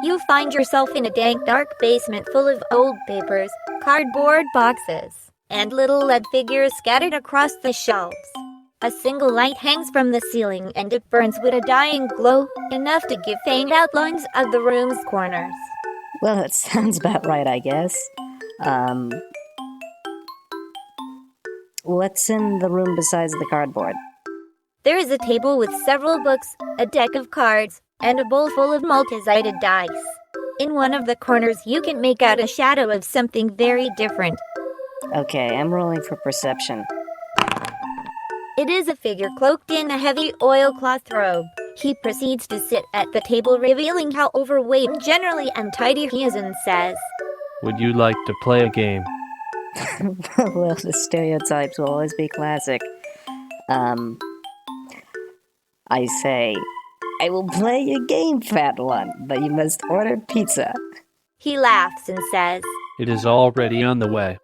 You find yourself in a dank, dark basement full of old papers, cardboard boxes, and little lead figures scattered across the shelves. A single light hangs from the ceiling and it burns with a dying glow, enough to give faint outlines of the room's corners. Well, that sounds about right, I guess. What's in the room besides the cardboard? There is a table with several books, a deck of cards, and a bowl full of multi-sided dice. In one of the corners, you can make out a shadow of something very different. Okay, I'm rolling for perception. It is a figure cloaked in a heavy oilcloth robe. He proceeds to sit at the table, revealing how overweight and generally untidy he is, and says, "Would you like to play a game?" Well, the stereotypes will always be classic. I say, I will play your game, fat one, but you must order pizza. He laughs and says, "It is already on the way."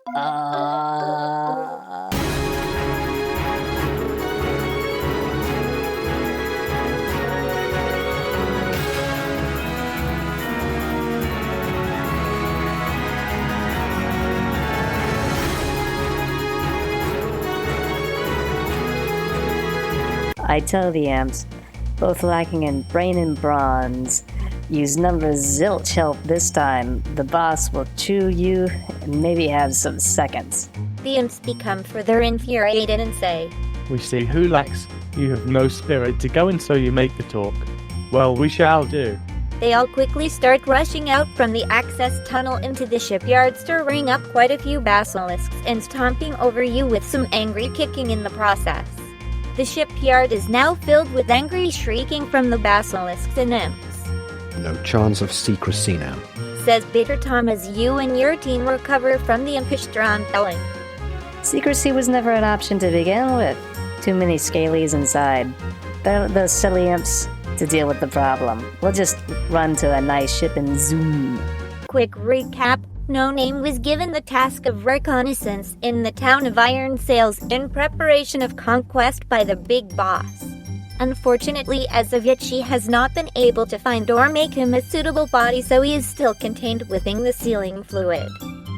I tell the amps, both lacking in brain and bronze, use numbers zilch help this time. The boss will chew you and maybe have some seconds. The imps become further infuriated and say, "We see who lacks. You have no spirit to go, and so you make the talk. Well, we shall do." They all quickly start rushing out from the access tunnel into the shipyard, stirring up quite a few basilisks and stomping over you with some angry kicking in the process. The shipyard is now filled with angry shrieking from the basilisks and imps. No chance of secrecy now, says Bitter Tom as you and your team recover from the impish drown telling. Secrecy was never an option to begin with. Too many scalies inside. Those silly imps to deal with the problem. We'll just run to a nice ship and zoom. Quick recap. No Name was given the task of reconnaissance in the town of Iron Sails in preparation of conquest by the big boss. Unfortunately, as of yet, she has not been able to find or make him a suitable body, so he is still contained within the sealing fluid.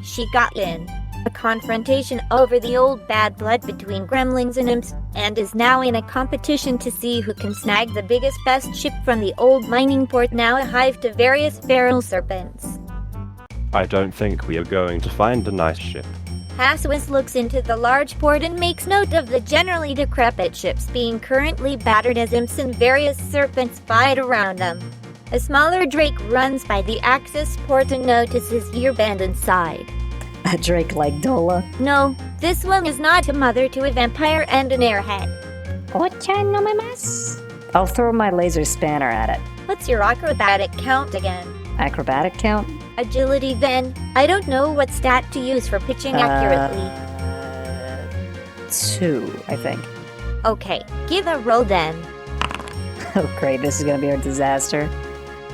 She got in a confrontation over the old bad blood between gremlins and imps, and is now in a competition to see who can snag the biggest, best ship from the old mining port, now a hive to various feral serpents. I don't think we are going to find a nice ship. Haswis looks into the large port and makes note of the generally decrepit ships being currently battered as imps and various serpents fight around them. A smaller drake runs by the access port and notices your band inside. A drake like Dola? No, this one is not a mother to a vampire and an airhead. I'll throw my laser spanner at it. What's your acrobatic count again? Acrobatic count? Agility then. I don't know what stat to use for pitching accurately. 2, I think. Okay, give a roll then. Oh great, this is gonna be a disaster.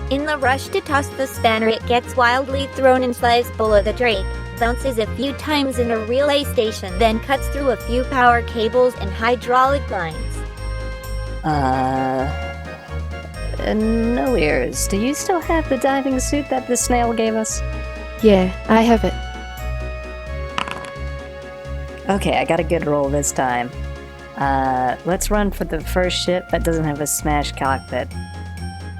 In the rush to toss the spanner, it gets wildly thrown and flies below the drake, bounces a few times in a relay station, then cuts through a few power cables and hydraulic lines. No ears. Do you still have the diving suit that the snail gave us? Yeah, I have it. Okay, I got a good roll this time. Let's run for the first ship that doesn't have a smashed cockpit.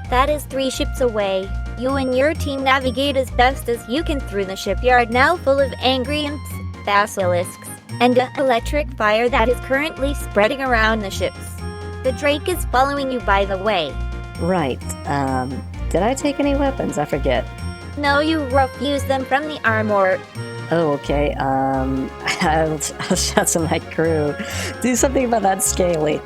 That is 3 ships away. You and your team navigate as best as you can through the shipyard, now full of angry imps, basilisks, and electric fire that is currently spreading around the ships. The drake is following you, by the way. Right. Did I take any weapons? I forget. No, you refused them from the armor. Oh, okay. I'll shout to my crew. Do something about that scaly.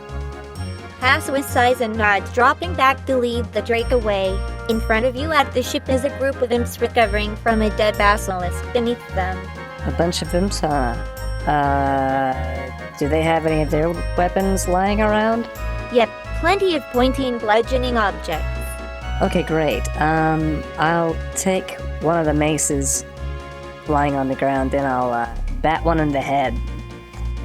Haswis sighs and nods, dropping back to lead the drake away. In front of you at the ship is a group of imps recovering from a dead basilisk beneath them. A bunch of imps, huh? Do they have any of their weapons lying around? Yep, plenty of pointy and bludgeoning objects. Okay, great. I'll take one of the maces lying on the ground, then I'll bat one in the head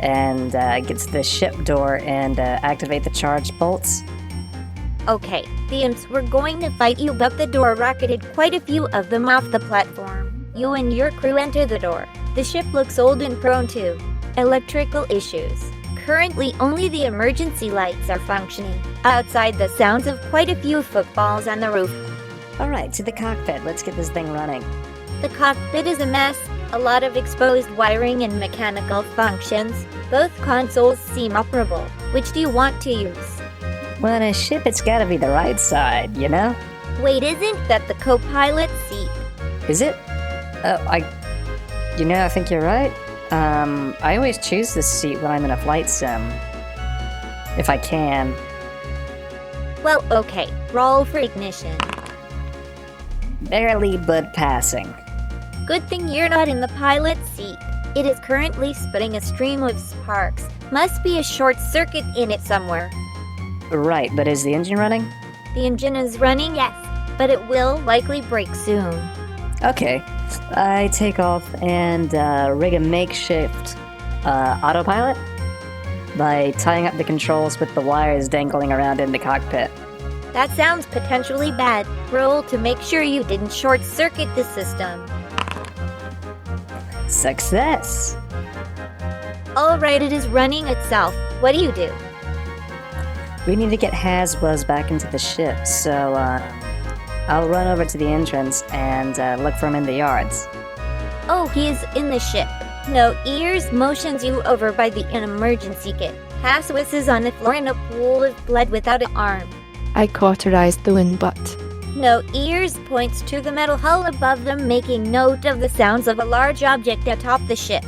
and get to the ship door and activate the charged bolts. Okay, the imps were going to fight you, but the door rocketed quite a few of them off the platform. You and your crew enter the door. The ship looks old and prone to electrical issues. Currently, only the emergency lights are functioning. Outside, the sounds of quite a few footballs on the roof. Alright, to the cockpit. Let's get this thing running. The cockpit is a mess, a lot of exposed wiring and mechanical functions. Both consoles seem operable. Which do you want to use? Well, in a ship, it's gotta be the right side, you know? Wait, isn't that the co-pilot seat? Is it? I think you're right. I always choose this seat when I'm in a flight sim. If I can. Well, okay, roll for ignition. Barely, but passing. Good thing you're not in the pilot's seat. It is currently spitting a stream of sparks. Must be a short circuit in it somewhere. Right, but is the engine running? The engine is running, yes, but it will likely break soon. Okay. I take off and rig a makeshift autopilot by tying up the controls with the wires dangling around in the cockpit. That sounds potentially bad. Roll to make sure you didn't short circuit the system. Success! Alright, it is running itself. What do you do? We need to get Hasbuzz back into the ship, so I'll run over to the entrance and look for him in the yards. Oh, he is in the ship. No Ears motions you over by the emergency kit. Hasbuzz is on the floor in a pool of blood without an arm. I cauterized the wind butt. No Ears points to the metal hull above them, making note of the sounds of a large object atop the ship.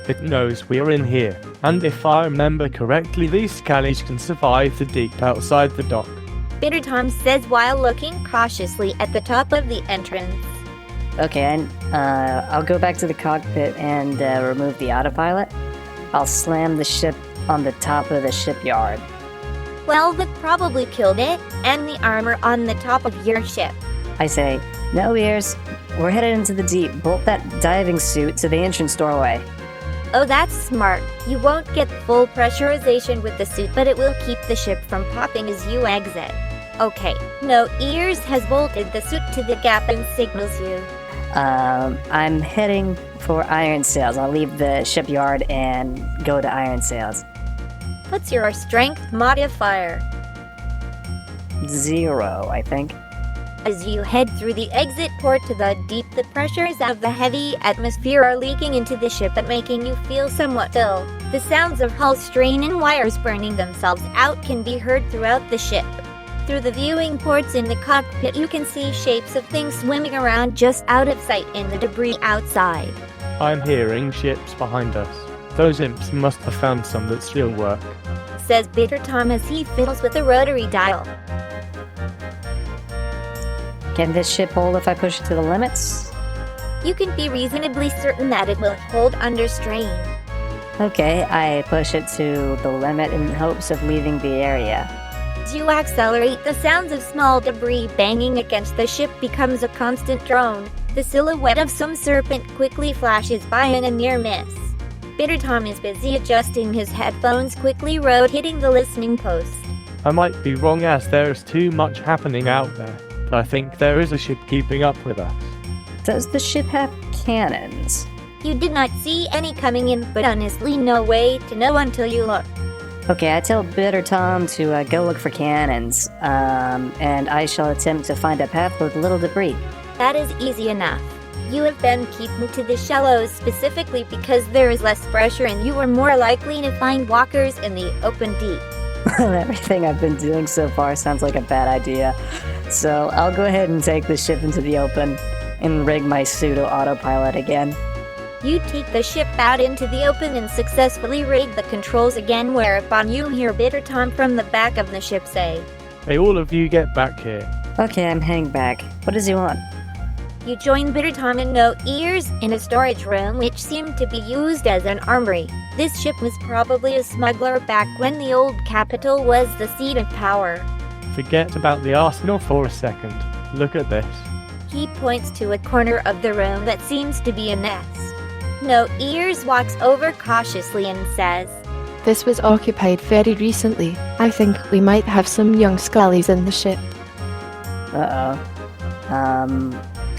It knows we're in here, and if I remember correctly, these scallies can survive the deep outside the dock. Bitter Tom says while looking cautiously at the top of the entrance. Okay, and I'll go back to the cockpit and remove the autopilot. I'll slam the ship on the top of the shipyard. Well, that probably killed it, and the armor on the top of your ship. I say, no ears. We're headed into the deep. Bolt that diving suit to the entrance doorway. Oh, that's smart. You won't get full pressurization with the suit, but it will keep the ship from popping as you exit. Okay, No Ears has bolted the suit to the gap and signals you. I'm heading for Iron Sails. I'll leave the shipyard and go to Iron Sails. What's your strength modifier? 0, I think. As you head through the exit port to the deep, the pressures of the heavy atmosphere are leaking into the ship and making you feel somewhat ill. The sounds of hull strain and wires burning themselves out can be heard throughout the ship. Through the viewing ports in the cockpit, you can see shapes of things swimming around just out of sight in the debris outside. I'm hearing ships behind us. Those imps must have found some that still work. Says Bitter Tom as he fiddles with the rotary dial. Can this ship hold if I push it to the limits? You can be reasonably certain that it will hold under strain. Okay, I push it to the limit in hopes of leaving the area. As you accelerate, the sounds of small debris banging against the ship becomes a constant drone. The silhouette of some serpent quickly flashes by in a near miss. Bitter Tom is busy adjusting his headphones, quickly hitting the listening post. I might be wrong as there is too much happening out there, but I think there is a ship keeping up with us. Does the ship have cannons? You did not see any coming in, but honestly no way to know until you look. Okay, I tell Bitter Tom to go look for cannons, and I shall attempt to find a path with little debris. That is easy enough. You have been keeping to the shallows specifically because there is less pressure and you are more likely to find walkers in the open deep. Everything I've been doing so far sounds like a bad idea. So I'll go ahead and take the ship into the open and rig my pseudo-autopilot again. You take the ship out into the open and successfully rig the controls again, whereupon you hear Bitter Tom from the back of the ship say, Hey, all of you get back here. Okay, I'm heading back. What does he want? You join Bitter Tom and No Ears in a storage room which seemed to be used as an armory. This ship was probably a smuggler back when the old capital was the seat of power. Forget about the arsenal for a second. Look at this. He points to a corner of the room that seems to be a nest. No Ears walks over cautiously and says, This was occupied very recently. I think we might have some young Scullies in the ship. Uh-oh.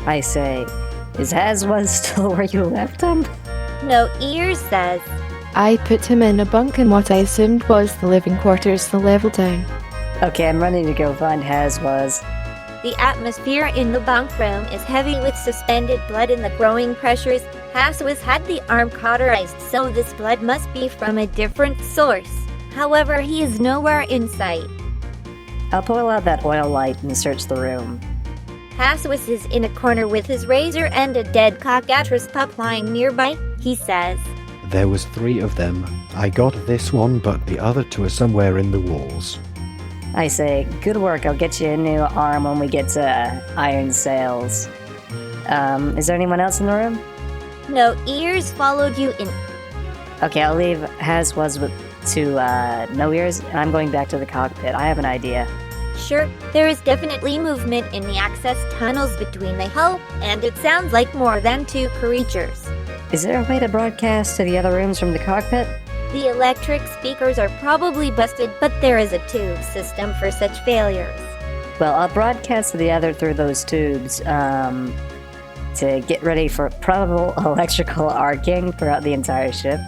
I say, is Haswas still where you left him? No Ears says. I put him in a bunk in what I assumed was the living quarters the level down. Okay, I'm running to go find Haswas. The atmosphere in the bunk room is heavy with suspended blood and the growing pressures. Haswas had the arm cauterized, so this blood must be from a different source. However, he is nowhere in sight. I'll pull out that oil light and search the room. Haswas is in a corner with his razor and a dead cockatrice pup lying nearby, he says. There was 3 of them. I got this one, but the other 2 are somewhere in the walls. I say, good work, I'll get you a new arm when we get to Iron Sails. Is there anyone else in the room? No Ears followed you in. Okay, I'll leave Haswas to No Ears, and I'm going back to the cockpit. I have an idea. Sure, there is definitely movement in the access tunnels between the hull, and it sounds like more than 2 creatures. Is there a way to broadcast to the other rooms from the cockpit? The electric speakers are probably busted, but there is a tube system for such failures. Well, I'll broadcast to the other through those tubes, to get ready for probable electrical arcing throughout the entire ship.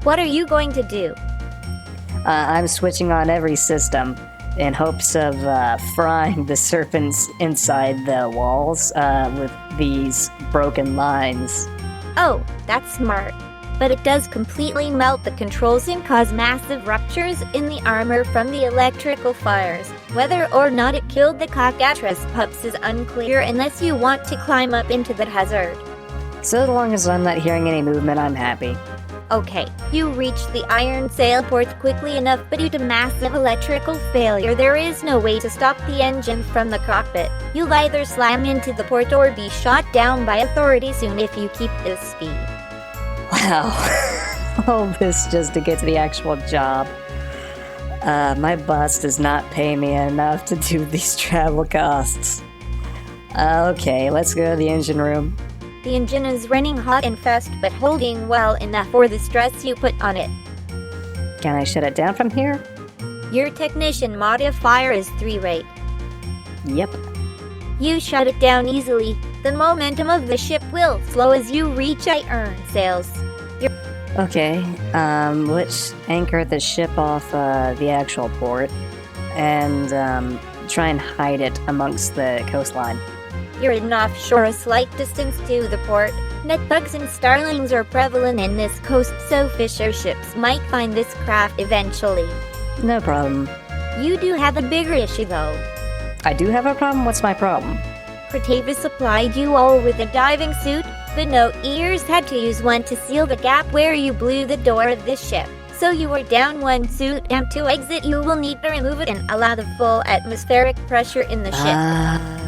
What are you going to do? I'm switching on every system in hopes of frying the serpents inside the walls with these broken lines. Oh, that's smart. But it does completely melt the controls and cause massive ruptures in the armor from the electrical fires. Whether or not it killed the cockatrice pups is unclear unless you want to climb up into the hazard. So long as I'm not hearing any movement, I'm happy. Okay, you reach the iron sail ports quickly enough, but due to massive electrical failure, there is no way to stop the engine from the cockpit. You'll either slam into the port or be shot down by authorities soon if you keep this speed. Wow. All this just to get to the actual job. My boss does not pay me enough to do these travel costs. Okay, let's go to the engine room. The engine is running hot and fast, but holding well enough for the stress you put on it. Can I shut it down from here? Your technician modifier is 3 rate. Yep. You shut it down easily. The momentum of the ship will slow as you reach iron sails. Okay, let's anchor the ship off the actual port and try and hide it amongst the coastline. You're in offshore a slight distance to the port. Netbugs and starlings are prevalent in this coast, so fisher ships might find this craft eventually. No problem. You do have a bigger issue though. I do have a problem? What's my problem? Protava supplied you all with a diving suit, but No Ears had to use one to seal the gap where you blew the door of the ship. So you are down 1 suit, and to exit you will need to remove it and allow the full atmospheric pressure in the ship.